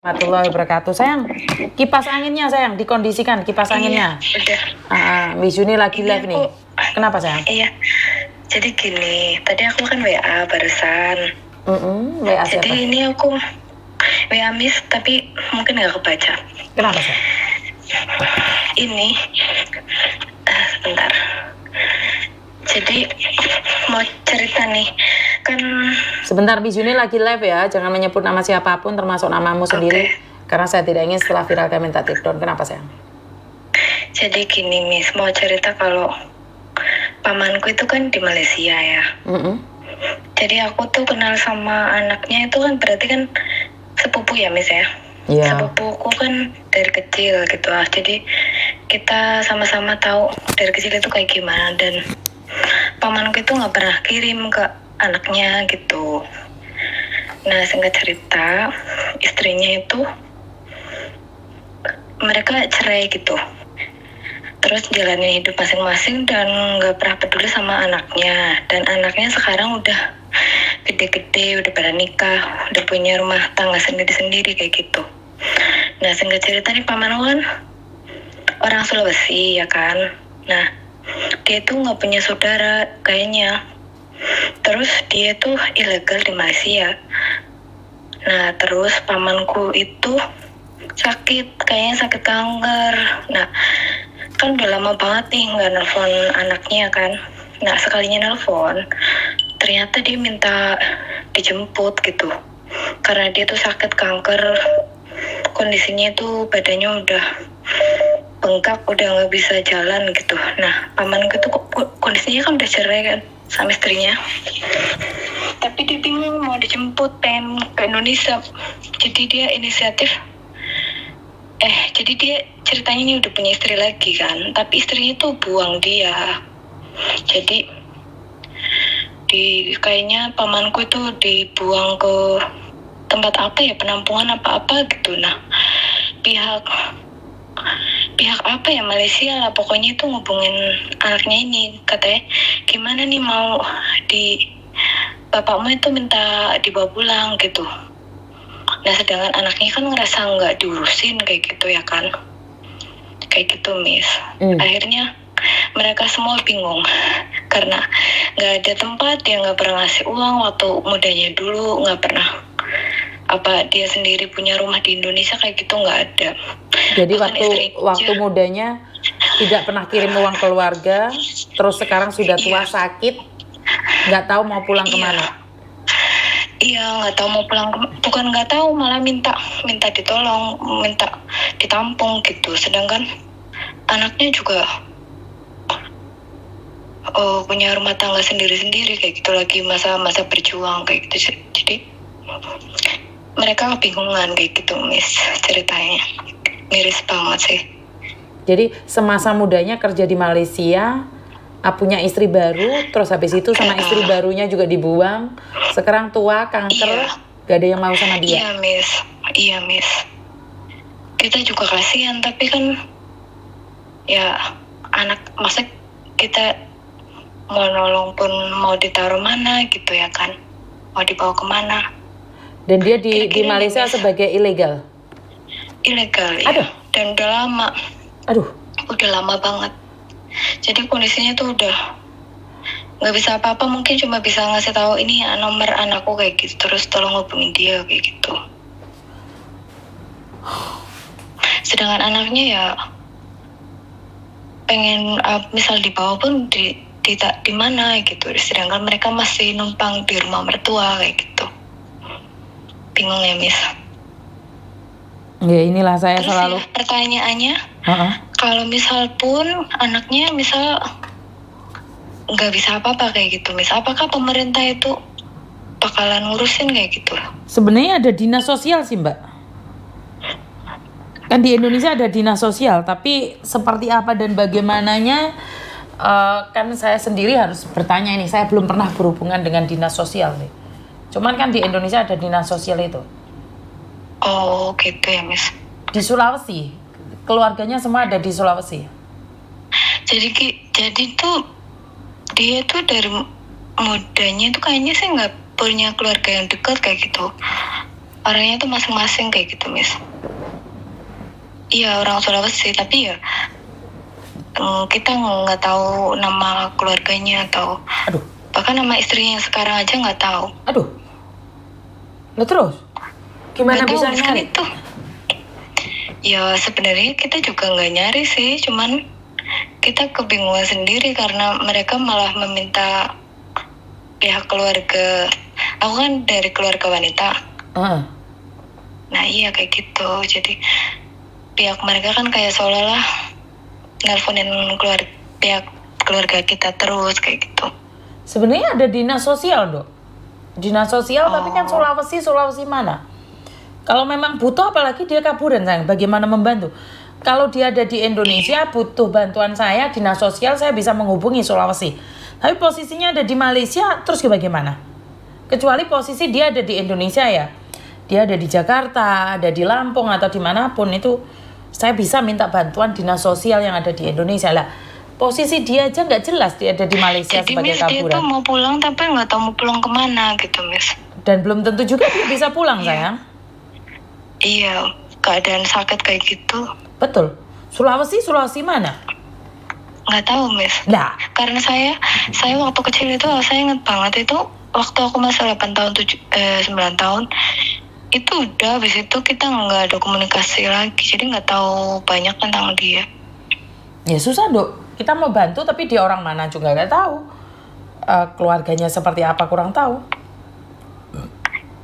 Warahmatullahi wabarakatuh. Sayang, kipas anginnya sayang, dikondisikan kipas anginnya. Udah. Miss Yuni lagi Ini live nih. Kenapa sayang? Iya. Jadi gini, tadi aku kan WA barusan. WA siapa? Jadi ini aku WA Miss, tapi mungkin nggak kebaca. Kenapa sayang? Ini, sebentar. Jadi mau cerita nih, kan. Sebentar, Miss Yuni lagi live ya, jangan menyebut nama siapapun termasuk namamu sendiri. Karena saya tidak ingin setelah viral kalian minta take down. Kenapa sayang? Jadi gini Miss, mau cerita kalau pamanku itu kan di Malaysia ya. Jadi aku tuh kenal sama anaknya itu kan berarti kan sepupu ya Miss ya. Iya. Sepupuku kan dari kecil gitu lah. Jadi kita sama-sama tahu dari kecil itu kayak gimana, dan pamanku itu nggak pernah kirim ke anaknya gitu. Nah singkat cerita, istrinya itu mereka cerai gitu. Terus jalanin hidup masing-masing dan nggak pernah peduli sama anaknya. Dan anaknya sekarang udah gede-gede, udah pada nikah, udah punya rumah tangga sendiri-sendiri kayak gitu. Nah singkat cerita nih pamanku kan orang Sulawesi ya kan. Nah dia tuh nggak punya saudara kayaknya. Terus dia tuh ilegal di Malaysia. Nah terus pamanku itu kayaknya sakit kanker. Nah kan udah lama banget nih nggak nelfon anaknya kan. Nah sekalinya nelfon, ternyata dia minta dijemput gitu. Karena dia tuh sakit kanker, kondisinya tuh badannya udah bengkak, udah nggak bisa jalan gitu. Nah pamanku tuh kondisinya kan udah cerai kan sama istrinya. Tapi dia bingung mau dijemput, pengen ke Indonesia. Jadi dia inisiatif. Jadi dia ceritanya ini udah punya istri lagi kan, tapi istrinya tuh buang dia. Jadi kayaknya pamanku itu dibuang ke tempat apa ya, penampungan apa-apa gitu. Nah pihak apa ya, Malaysia lah pokoknya itu ngubungin anaknya ini, katanya gimana nih mau bapakmu itu minta dibawa pulang gitu. Nah sedangkan anaknya kan ngerasa nggak diurusin kayak gitu ya kan, kayak gitu Miss. Akhirnya mereka semua bingung karena nggak ada tempat, dia nggak pernah ngasih uang waktu mudanya dulu, nggak pernah dia sendiri punya rumah di Indonesia kayak gitu, nggak ada. Jadi waktu mudanya tidak pernah kirim uang keluarga, terus sekarang sudah tua sakit, nggak tahu mau pulang kemana. Iya, nggak tahu mau pulang, bukan nggak tahu, malah minta ditolong, minta ditampung gitu. Sedangkan anaknya juga punya rumah tangga sendiri-sendiri kayak gitu, lagi masa berjuang kayak gitu. Jadi mereka kebingungan kayak gitu Miss, ceritanya miris banget sih. Jadi semasa mudanya kerja di Malaysia, punya istri baru, terus habis itu sama istri barunya juga dibuang. Sekarang tua, kanker, gak ada yang mau sama dia. Iya Miss. Kita juga kasihan, tapi kan ya anak, masa kita mau nolong pun mau ditaruh mana gitu ya kan, mau dibawa kemana. Dan dia di Malaysia sebagai ilegal? Ilegal ya. Aduh. Dan udah lama. Udah lama banget. Jadi kondisinya tuh udah nggak bisa apa-apa, mungkin cuma bisa ngasih tahu ini nomor anakku kayak gitu, terus tolong hubungin dia kayak gitu. Sedangkan anaknya ya pengen misal dibawa pun di mana gitu, sedangkan mereka masih numpang di rumah mertua kayak gitu. Bingung ya Miss. Ya inilah saya terus selalu ya, pertanyaannya kalau misal pun anaknya misal nggak bisa apa-apa kayak gitu Miss, apakah pemerintah itu bakalan ngurusin kayak gitu? Sebenarnya ada dinas sosial sih Mbak, kan di Indonesia ada dinas sosial, tapi seperti apa dan bagaimananya kan saya sendiri harus bertanya ini. Saya belum pernah berhubungan dengan dinas sosial nih, cuman kan di Indonesia ada dinas sosial itu. Oh gitu ya Miss. Di Sulawesi, keluarganya semua ada di Sulawesi. Jadi tuh dia tuh dari mudanya tuh kayaknya sih nggak punya keluarga yang dekat kayak gitu. orangnya tuh masing-masing kayak gitu, Miss. Iya, orang Sulawesi, tapi ya kita nggak tahu nama keluarganya atau Aduh, bahkan nama istrinya yang sekarang aja nggak tahu. aduh. Lah terus? Gimana Nggak tahu, bisa Miss, kan nyari? itu? Ya sebenarnya kita juga nggak nyari sih, cuman kita kebingungan sendiri karena mereka malah meminta pihak keluarga. Aku kan dari keluarga wanita. Heeh. Nah iya kayak gitu. Jadi pihak mereka kan kayak seolah-olah nelponin pihak keluarga kita terus kayak gitu. Sebenarnya ada dinas sosial, Dok. Dinas sosial, tapi kan Sulawesi mana? Kalau memang butuh, apalagi dia kaburan, sayang, bagaimana membantu? Kalau dia ada di Indonesia, butuh bantuan saya, dinas sosial, saya bisa menghubungi Sulawesi. Tapi posisinya ada di Malaysia, terus bagaimana? Kecuali posisi dia ada di Indonesia ya. Dia ada di Jakarta, ada di Lampung, atau dimanapun, itu saya bisa minta bantuan dinas sosial yang ada di Indonesia. Lah, posisi dia aja nggak jelas, dia ada di Malaysia Jadi sebagai Miss dia tuh kaburan. mau pulang tapi nggak tahu mau pulang kemana gitu, Miss. Dan belum tentu juga dia bisa pulang, sayang. Iya, keadaan sakit kayak gitu. Betul. Sulawesi mana? Nggak tahu, Miss. Lah, Karena saya waktu kecil itu saya ingat banget itu waktu aku masih 8 tahun 9 tahun itu udah habis itu kita nggak ada komunikasi lagi, jadi nggak tahu banyak tentang dia. ya susah, Dok. Kita mau bantu tapi dia orang mana juga nggak tahu. Keluarganya seperti apa kurang tahu.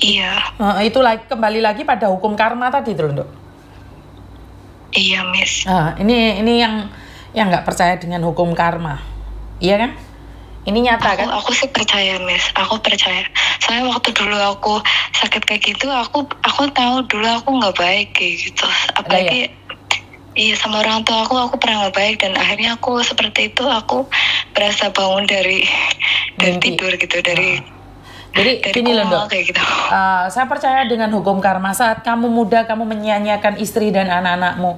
Iya, Itu kembali lagi pada hukum karma tadi tuh, Dok. iya, Miss. Ini yang nggak percaya dengan hukum karma, iya kan? Ini nyata kan? Aku sih percaya, Miss. Aku percaya. Soalnya waktu dulu aku sakit kayak gitu, aku tahu dulu aku nggak baik kayak gitu. Apalagi iya sama orang tua aku pernah nggak baik dan akhirnya aku seperti itu. Aku berasa bangun dari Mimpi. tidur gitu, Jadi dari gini loh, koma Dok. kayak gitu. Saya percaya dengan hukum karma. Saat kamu muda, kamu menyanyiakan istri dan anak-anakmu.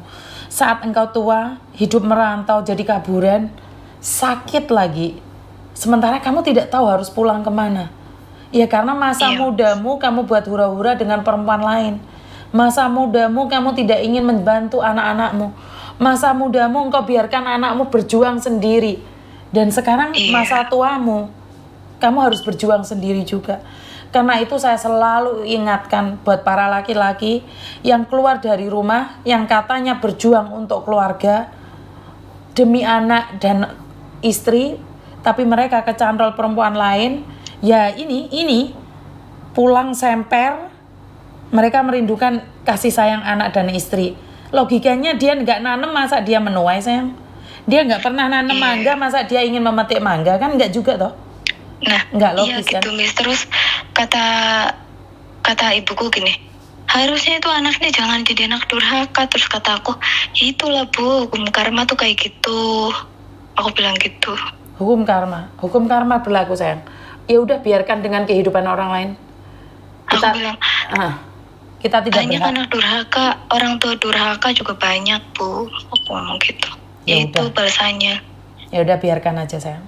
Saat engkau tua, hidup merantau jadi kaburan, sakit lagi. Sementara kamu tidak tahu harus pulang kemana. Ya karena masa mudamu kamu buat hura-hura dengan perempuan lain. Masa mudamu kamu tidak ingin membantu anak-anakmu. Masa mudamu engkau biarkan anakmu berjuang sendiri. Dan sekarang masa tuamu, kamu harus berjuang sendiri juga. Karena itu saya selalu ingatkan buat para laki-laki yang keluar dari rumah, yang katanya berjuang untuk keluarga, demi anak dan istri, tapi mereka kecantol perempuan lain. Ya ini pulang semper, mereka merindukan kasih sayang anak dan istri. Logikanya dia nggak nanem, masa dia menuai, sayang? Dia nggak pernah nanem mangga, masa dia ingin memetik mangga? Kan nggak juga toh. Nah, Nggak logis, iya gitu, kan? Miss. Terus kata ibuku gini, harusnya itu anaknya jangan jadi anak durhaka. Terus kata aku, ya itulah Bu, hukum karma tuh kayak gitu. Aku bilang gitu. Hukum karma berlaku, sayang. Ya udah, biarkan dengan kehidupan orang lain. Aku bilang, Kita tidak banyak berhak. anak durhaka, orang tua durhaka juga banyak Bu. Aku ngomong gitu. Ya Ya itu udah. balasannya. Ya udah, biarkan aja, sayang.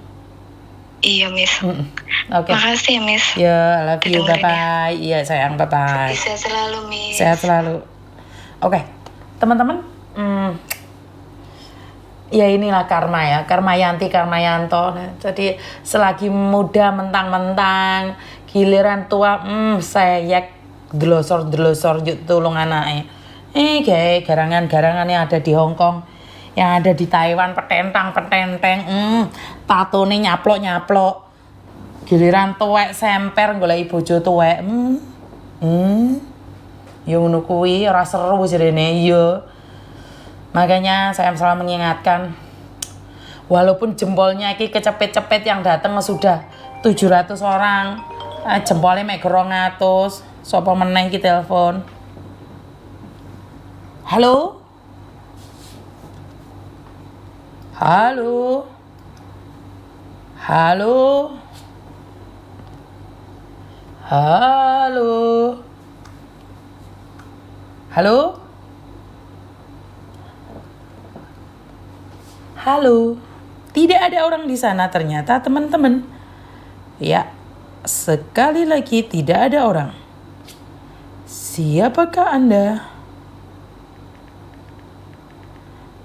Iya, Miss. Oke. Makasih ya, Miss. Ya, love you, Didengerin bye-bye. Iya, sayang, bye-bye. Bisa selalu, Miss. Sehat selalu. Oke, teman-teman. Ya inilah karma ya, Karma Yanto. Nah, jadi selagi muda mentang-mentang, giliran tua, sayek delosor yuk tulung anaknya. Kayak garangan-garangan yang ada di Hong Kong, yang ada di Taiwan, petenteng, tatone nyaplok. Giliran tuwek semper golek bojo tuwek. Ya ngono kuwi ora seru jarene ya. Makanya saya selalu mengingatkan, walaupun jempolnya iki kecepet-cepet yang datang sudah 700 orang, jempolnya mek 200, sapa meneh iki telepon. Halo? Halo? Halo? Halo? Halo? Halo, tidak ada orang di sana ternyata, teman-teman. Ya, sekali lagi tidak ada orang. Siapakah Anda?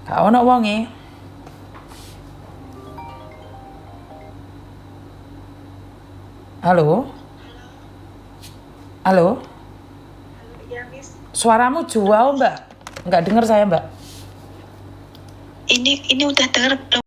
Gak ono wonge. Halo? Halo? Iya, Miss. Suaramu jauh, Mbak. Nggak dengar saya, Mbak. Ini udah denger belum?